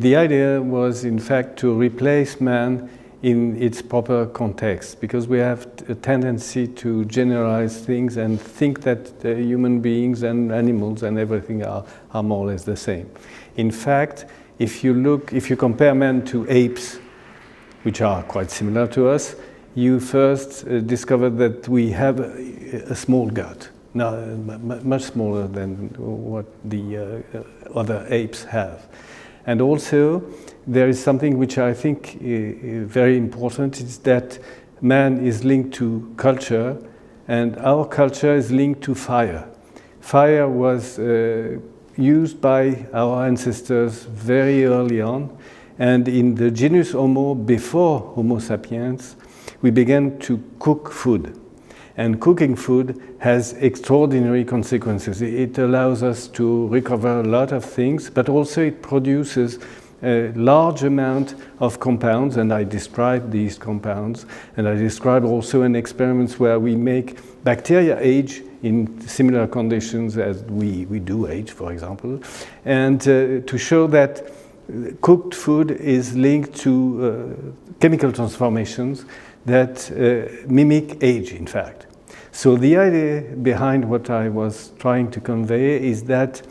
The idea was, in fact, to replace man in its proper context, because we have a tendency to generalize things and think that human beings and animals and everything are more or less the same. In fact, if you compare man to apes, which are quite similar to us, you first discover that we have a small gut, much smaller than what the other apes have. And also, there is something which I think is very important, is that man is linked to culture, and our culture is linked to fire. Fire was used by our ancestors very early on, and in the genus Homo, before Homo sapiens, we began to cook food. And cooking food has extraordinary consequences. It allows us to recover a lot of things, but also it produces a large amount of compounds, and I describe these compounds, and I describe also in experiments where we make bacteria age in similar conditions as we do age, for example, and to show that cooked food is linked to chemical transformations that mimic age, in fact. So the idea behind what I was trying to convey is that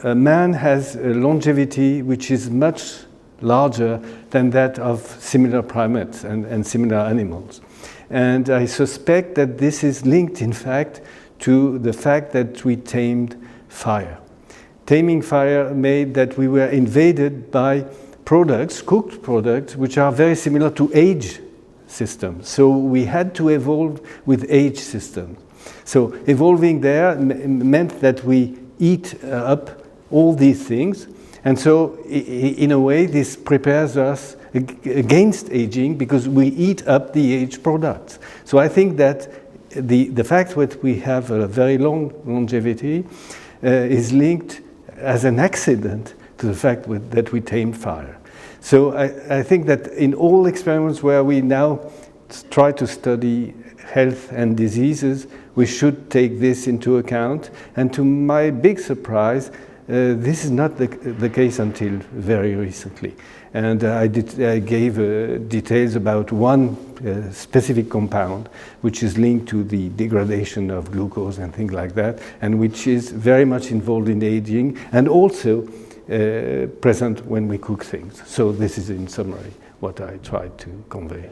man has a longevity which is much larger than that of similar primates and similar animals. And I suspect that this is linked, in fact, to the fact that we tamed fire. Taming fire made that we were invaded by products, cooked products, which are very similar to age systems. So we had to evolve with age systems. So evolving there meant that we eat up all these things. And so in a way, this prepares us against aging because we eat up the aged products. So I think that the fact that we have a very long longevity is linked as an accident to the fact that we tamed fire. So I think that in all experiments where we now try to study health and diseases, we should take this into account. And to my big surprise, this is not the case until very recently. And I gave details about one specific compound which is linked to the degradation of glucose and things like that, and which is very much involved in aging and also present when we cook things. So this is in summary what I tried to convey.